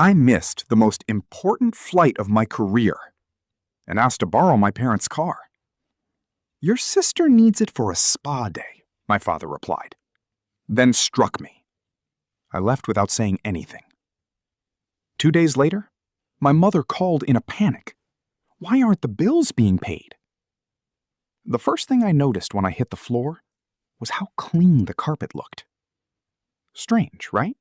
I missed the most important flight of my career and asked to borrow my parents' car. "Your sister needs it for a spa day," my father replied, then struck me. I left without saying anything. 2 days later, my mother called in a panic. "Why aren't the bills being paid?" The first thing I noticed when I hit the floor was how clean the carpet looked. Strange, right?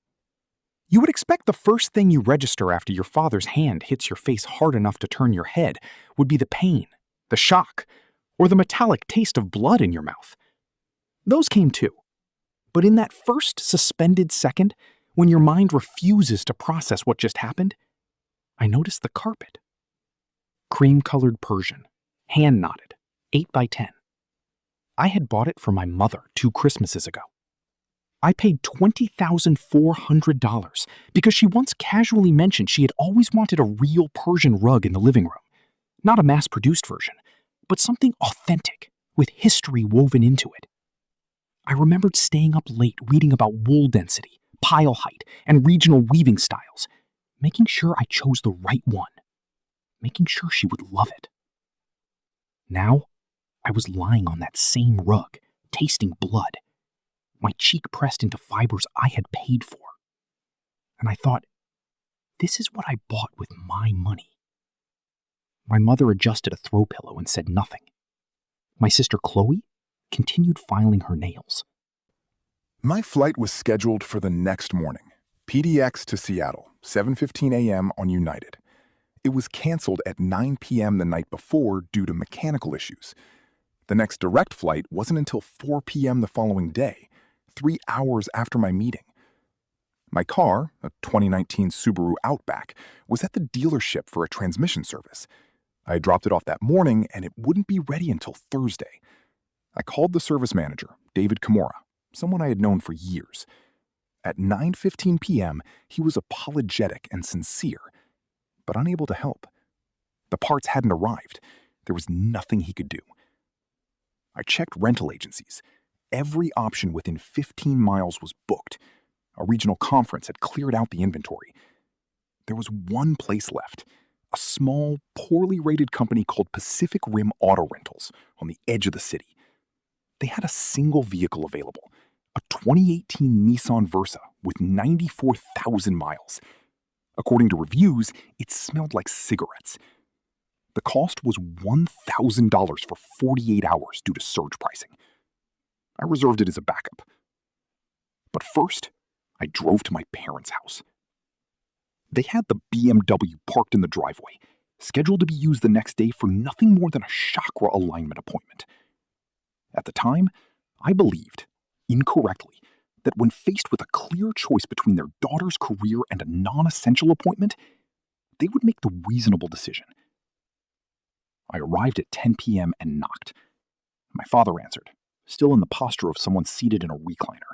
You would expect the first thing you register after your father's hand hits your face hard enough to turn your head would be the pain, the shock, or the metallic taste of blood in your mouth. Those came too. But in that first suspended second, when your mind refuses to process what just happened, I noticed the carpet. Cream-colored Persian, hand-knotted, 8 by 10. I had bought it for my mother 2 Christmases ago. I paid $20,400 because she once casually mentioned she had always wanted a real Persian rug in the living room. Not a mass-produced version, but something authentic, with history woven into it. I remembered staying up late reading about wool density, pile height, and regional weaving styles, making sure I chose the right one, making sure she would love it. Now, I was lying on that same rug, tasting blood, my cheek pressed into fibers I had paid for. And I thought, this is what I bought with my money. My mother adjusted a throw pillow and said nothing. My sister Chloe continued filing her nails. My flight was scheduled for the next morning, PDX to Seattle, 7:15 a.m. on United. It was canceled at 9 p.m. the night before due to mechanical issues. The next direct flight wasn't until 4 p.m. the following day, 3 hours after my meeting. My car, a 2019 Subaru Outback, was at the dealership for a transmission service. I dropped it off that morning and it wouldn't be ready until Thursday. I called the service manager, David Kimura, someone I had known for years. At 9:15 p.m., he was apologetic and sincere, but unable to help. The parts hadn't arrived. There was nothing he could do. I checked rental agencies. Every option within 15 miles was booked. A regional conference had cleared out the inventory. There was one place left, a small, poorly rated company called Pacific Rim Auto Rentals on the edge of the city. They had a single vehicle available, a 2018 Nissan Versa with 94,000 miles. According to reviews, it smelled like cigarettes. The cost was $1,000 for 48 hours due to surge pricing. I reserved it as a backup. But first, I drove to my parents' house. They had the BMW parked in the driveway, scheduled to be used the next day for nothing more than a chakra alignment appointment. At the time, I believed, incorrectly, that when faced with a clear choice between their daughter's career and a non-essential appointment, they would make the reasonable decision. I arrived at 10 p.m. and knocked. My father answered, still in the posture of someone seated in a recliner,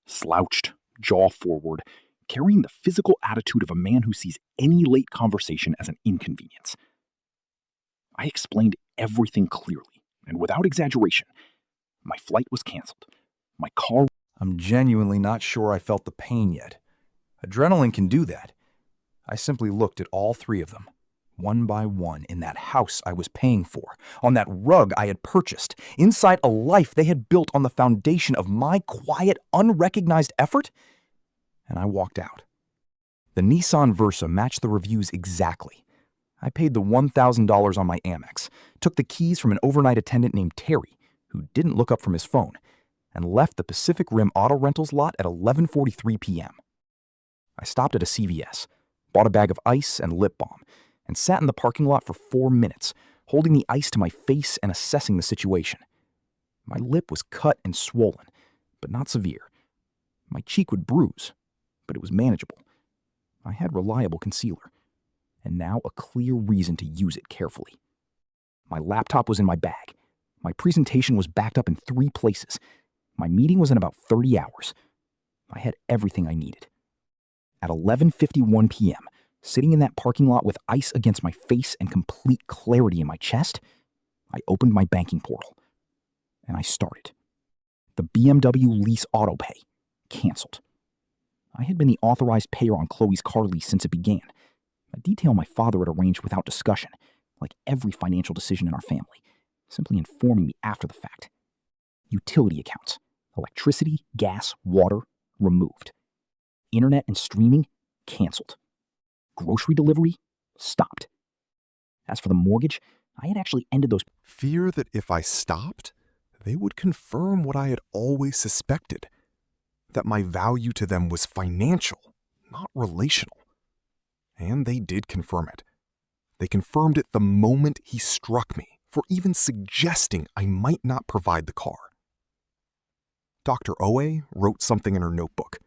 slouched, jaw forward, carrying the physical attitude of a man who sees any late conversation as an inconvenience. I explained everything clearly, and without exaggeration. My flight was canceled. My car... I'm genuinely not sure I felt the pain yet. Adrenaline can do that. I simply looked at all 3 of them, one by one, in that house I was paying for, on that rug I had purchased, inside a life they had built on the foundation of my quiet, unrecognized effort, and I walked out. The Nissan Versa matched the reviews exactly. I paid the $1,000 on my Amex, took the keys from an overnight attendant named Terry, who didn't look up from his phone, and left the Pacific Rim Auto Rentals lot at 11:43 p.m. I stopped at a CVS, bought a bag of ice and lip balm, and sat in the parking lot for 4 minutes, holding the ice to my face and assessing the situation. My lip was cut and swollen, but not severe. My cheek would bruise, but it was manageable. I had reliable concealer, and now a clear reason to use it carefully. My laptop was in my bag. My presentation was backed up in 3 places. My meeting was in about 30 hours. I had everything I needed. At 11:51 p.m., sitting in that parking lot with ice against my face and complete clarity in my chest, I opened my banking portal, and I started. The BMW lease autopay, canceled. I had been the authorized payer on Chloe's car lease since it began, a detail my father had arranged without discussion, like every financial decision in our family, simply informing me after the fact. Utility accounts, electricity, gas, water, removed. Internet and streaming, canceled. Grocery delivery, stopped. As for the mortgage, I had actually ended those. Fear that if I stopped, they would confirm what I had always suspected, that my value to them was financial, not relational. And they did confirm it. They confirmed it the moment he struck me for even suggesting I might not provide the car. Dr. Oe wrote something in her notebook.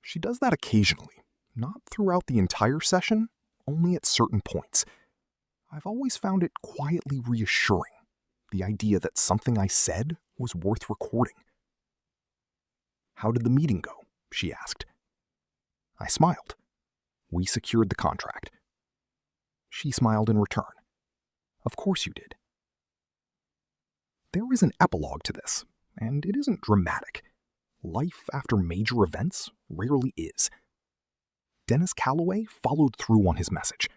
She does that occasionally, not throughout the entire session, only at certain points. I've always found it quietly reassuring, the idea that something I said was worth recording. "How did the meeting go?" she asked. I smiled. "We secured the contract." She smiled in return. "Of course you did." There is an epilogue to this, and it isn't dramatic. Life after major events rarely is. Dennis Calloway followed through on his message.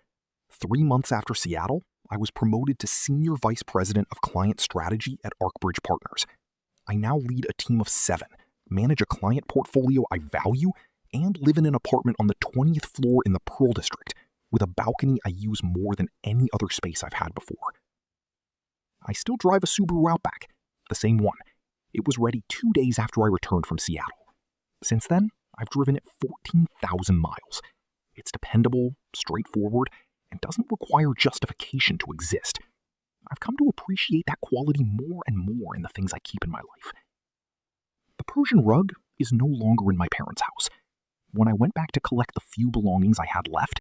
3 months after Seattle, I was promoted to Senior Vice President of Client Strategy at ArcBridge Partners. I now lead a team of 7, manage a client portfolio I value, and live in an apartment on the 20th floor in the Pearl District, with a balcony I use more than any other space I've had before. I still drive a Subaru Outback, the same one. It was ready 2 days after I returned from Seattle. Since then, I've driven it 14,000 miles. It's dependable, straightforward, and doesn't require justification to exist. I've come to appreciate that quality more and more in the things I keep in my life. The Persian rug is no longer in my parents' house. When I went back to collect the few belongings I had left,